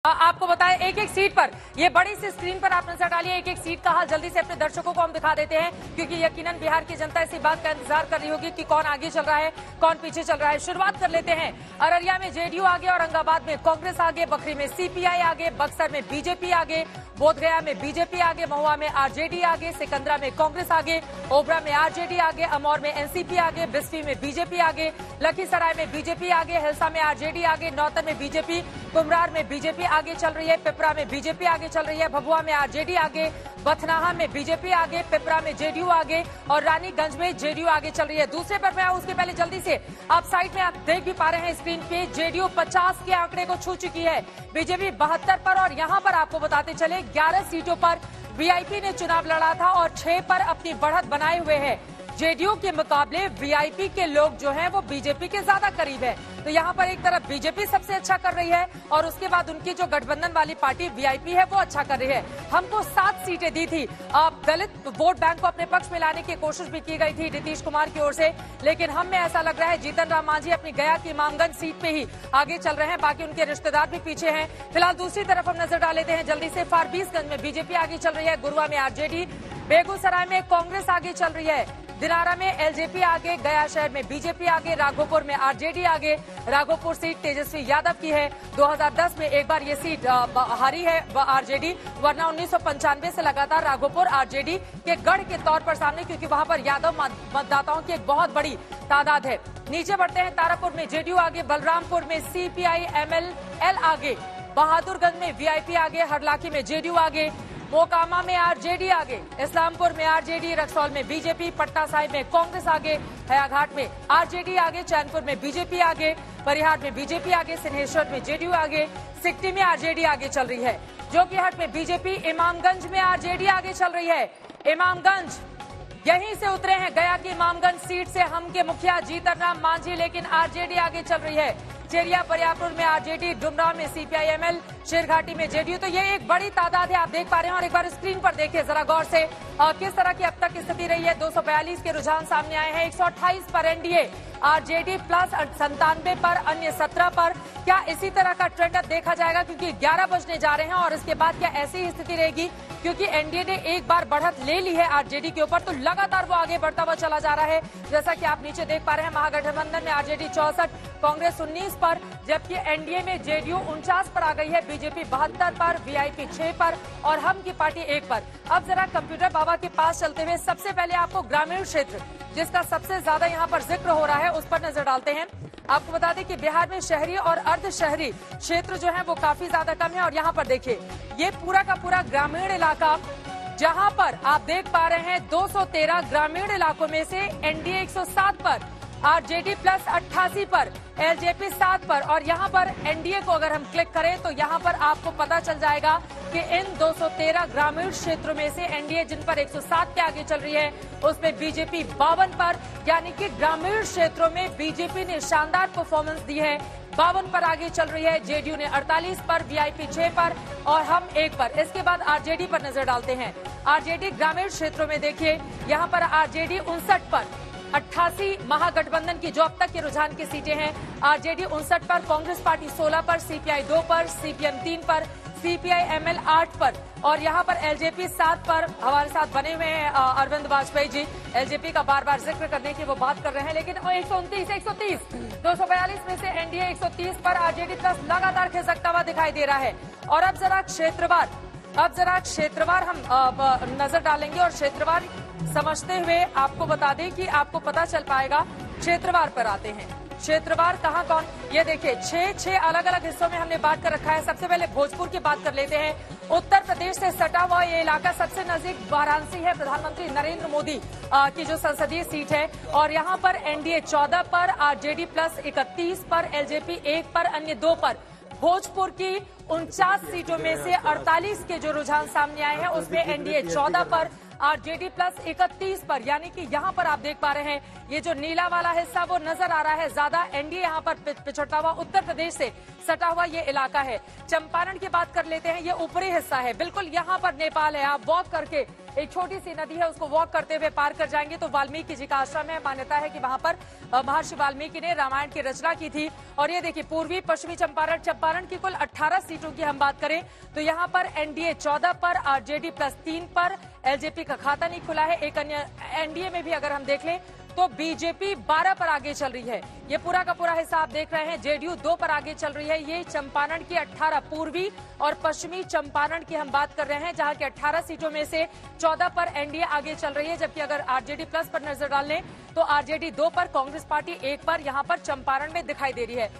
आपको बताएं एक एक सीट पर, ये बड़ी सी स्क्रीन पर आप नजर डालिए एक एक सीट का हाल जल्दी से अपने दर्शकों को हम दिखा देते हैं, क्योंकि यकीनन बिहार की जनता इसी बात का इंतजार कर रही होगी कि कौन आगे चल रहा है कौन पीछे चल रहा है। शुरुआत कर लेते हैं। अररिया में जेडीयू आगे, औरंगाबाद में कांग्रेस आगे, बखरी में सीपीआई आगे, बक्सर में बीजेपी आगे, बोधगया में बीजेपी आगे, महुआ में आरजेडी आगे, सिकंदरा में कांग्रेस आगे, ओबरा में आरजेडी आगे, अमौर में एनसीपी आगे, बिस्फी में बीजेपी आगे, लखीसराय में बीजेपी आगे, हिलसा में आरजेडी आगे, नौतन में बीजेपी, कुमरार में बीजेपी आगे चल रही है, पिपरा में बीजेपी आगे चल रही है, भभुआ में आरजेडी आगे, बथनाहा में बीजेपी आगे, पिपरा में जेडीयू आगे और रानीगंज में जेडीयू आगे चल रही है। दूसरे पर मैं उसके पहले जल्दी से आप साइड में आप देख भी पा रहे हैं स्क्रीन पे, जेडीयू 50 के आंकड़े को छू चुकी है, बीजेपी 72 पर। और यहां पर आपको बताते चले 11 सीटों पर वीआईपी ने चुनाव लड़ा था और 6 पर अपनी बढ़त बनाए हुए है। जेडीयू के मुकाबले वीआईपी के लोग जो हैं वो बीजेपी के ज्यादा करीब है। तो यहाँ पर एक तरफ बीजेपी सबसे अच्छा कर रही है और उसके बाद उनकी जो गठबंधन वाली पार्टी वीआईपी है वो अच्छा कर रही है। हमको 7 सीटें दी थी, दलित वोट बैंक को अपने पक्ष में लाने की कोशिश भी की गई थी नीतीश कुमार की ओर से, लेकिन हमें ऐसा लग रहा है जीतन राम मांझी अपनी गया की इमामगंज सीट पे ही आगे चल रहे हैं, बाकी उनके रिश्तेदार भी पीछे हैं। फिलहाल दूसरी तरफ हम नजर डाल लेते हैं जल्दी से। फारबिसगंज में बीजेपी आगे चल रही है, गुरुआ में आरजेडी, बेगूसराय में कांग्रेस आगे चल रही है, दिनारा में एलजेपी आगे, गया शहर में बीजेपी आगे, राघोपुर में आरजेडी आगे। राघोपुर सीट तेजस्वी यादव की है। 2010 में एक बार ये सीट हारी है आरजेडी, वरना 1995 से लगातार राघोपुर आरजेडी के गढ़ के तौर पर सामने, क्योंकि वहां पर यादव मतदाताओं की एक बहुत बड़ी तादाद है। नीचे बढ़ते हैं। तारापुर में जेडीयू आगे, बलरामपुर में सीपीआई एमएल आगे, बहादुरगंज में वीआईपी आगे, हरलाखी में जेडीयू आगे, मोकामा में आरजेडी आगे, इस्लामपुर में आरजेडी, रक्सौल में बीजेपी, पटना साहिब में कांग्रेस आगे, हयाघाट में आरजेडी आगे, चैनपुर में बीजेपी आगे, परिहार में बीजेपी आगे, सिंहेश्वर में जेडीयू आगे, सिकटी में आरजेडी आगे चल रही है, जोकीहाट में बीजेपी, इमामगंज में आरजेडी आगे चल रही है। इमामगंज यहीं से उतरे हैं, गया की इमामगंज सीट से हम के मुखिया जीतन राम मांझी, लेकिन आरजेडी आगे चल रही है। चेरिया परियापुर में आरजेडी, डुमराव में सीपीआई एमएल, शेरघाटी में जेडीयू। तो ये एक बड़ी तादाद है, आप देख पा रहे हैं। और एक बार स्क्रीन पर देखिए जरा गौर से किस तरह की अब तक स्थिति रही है। 242 के रुझान सामने आए हैं, 128 पर एनडीए, आरजेडी प्लस 97 पर, अन्य 17 पर। क्या इसी तरह का ट्रेंड अब देखा जाएगा, क्योंकि 11 बजने जा रहे हैं और इसके बाद क्या ऐसी ही स्थिति रहेगी, क्योंकि एनडीए ने एक बार बढ़त ले ली है आरजेडी के ऊपर, तो लगातार वो आगे बढ़ता हुआ चला जा रहा है। जैसा कि आप नीचे देख पा रहे हैं, महागठबंधन में आरजेडी 64, कांग्रेस 19 पर, जबकि एनडीए में जेडीयू 49 पर आ गई है, बीजेपी 72 पर, वीआईपी 6 पर और हम की पार्टी 1 पर। अब जरा कंप्यूटर बाबा के पास चलते हुए सबसे पहले आपको ग्रामीण क्षेत्र, जिसका सबसे ज्यादा यहाँ पर जिक्र हो रहा है, उस पर नजर डालते हैं। आपको बता दें कि बिहार में शहरी और अर्ध शहरी क्षेत्र जो है वो काफी ज्यादा कम है। और यहाँ पर देखिए, ये पूरा का पूरा ग्रामीण इलाका, जहाँ पर आप देख पा रहे हैं 213 ग्रामीण इलाकों में से एनडीए 107 पर, आरजेडी प्लस 88 पर, एलजेपी 7 पर। और यहाँ पर एनडीए को अगर हम क्लिक करें तो यहाँ पर आपको पता चल जाएगा कि इन 213 ग्रामीण क्षेत्रों में से एनडीए जिन पर 107 के आगे चल रही है, उसमें बीजेपी 52 पर, यानी कि ग्रामीण क्षेत्रों में बीजेपी ने शानदार परफॉर्मेंस दी है, 52 पर आगे चल रही है। जेडीयू ने 48 पर, वीआईपी 6 पर और हम 1 पर। इसके बाद आरजेडी पर नजर डालते हैं। आरजेडी ग्रामीण क्षेत्रों में देखिए, यहाँ पर आरजेडी 59 पर, 88 महागठबंधन की जो अब तक के रुझान की सीटें हैं, आरजेडी 59 पर, कांग्रेस पार्टी 16 पर, सीपीआई 2 पर, सीपीएम 3 पर, सीपीआई एमएल 8 पर और यहाँ पर एलजेपी 7 पर। हमारे साथ बने हुए हैं अरविंद वाजपेयी जी, एलजेपी का बार बार जिक्र करने की वो बात कर रहे हैं, लेकिन 129, 242 में से एनडीए 130 पर, आरजेडी प्लस लगातार खिसकता हुआ दिखाई दे रहा है। और अब जरा क्षेत्रवार हम नजर डालेंगे और क्षेत्रवार समझते हुए आपको बता दें कि आपको पता चल पाएगा। क्षेत्रवार पर आते हैं, क्षेत्रवार कहाँ कौन, ये देखिए 6 अलग अलग हिस्सों में हमने बांट कर रखा है। सबसे पहले भोजपुर की बात कर लेते हैं। उत्तर प्रदेश से सटा हुआ ये इलाका, सबसे नजदीक वाराणसी है, प्रधानमंत्री नरेंद्र मोदी की जो संसदीय सीट है। और यहाँ पर एनडीए 14 पर, आरजेडी प्लस 31 पर, एलजेपी 1 पर, अन्य 2 पर। भोजपुर की 49 सीटों में से 48 के जो रुझान सामने आए हैं, उसमें एनडीए 14 पर, आरजेडी प्लस 31 पर, यानी कि यहाँ पर आप देख पा रहे हैं ये जो नीला वाला हिस्सा वो नजर आ रहा है ज्यादा एनडीए यहाँ पर पिछड़ता हुआ। उत्तर प्रदेश से सटा हुआ ये इलाका है। चंपारण की बात कर लेते हैं, ये ऊपरी हिस्सा है, बिल्कुल यहाँ पर नेपाल है। आप वॉक करके एक छोटी सी नदी है, उसको वॉक करते हुए पार कर जाएंगे तो वाल्मीकि जी का आश्रम है। मान्यता है कि वहां पर महर्षि वाल्मीकि ने रामायण की रचना की थी। और ये देखिए पूर्वी पश्चिमी चंपारण की कुल 18 सीटों की हम बात करें तो यहाँ पर एनडीए 14 पर, आरजेडी +3 पर, एलजेपी का खाता नहीं खुला है। एक अन्य एनडीए में भी अगर हम देख लें तो बीजेपी 12 पर आगे चल रही है। ये पूरा का पूरा हिसाब देख रहे हैं। जेडीयू 2 पर आगे चल रही है। ये चंपारण की 18 पूर्वी और पश्चिमी चंपारण की हम बात कर रहे हैं, जहां की 18 सीटों में से 14 पर एनडीए आगे चल रही है। जबकि अगर आरजेडी प्लस पर नजर डाल लें तो आरजेडी 2 पर, कांग्रेस पार्टी 1 पर यहां पर चंपारण में दिखाई दे रही है।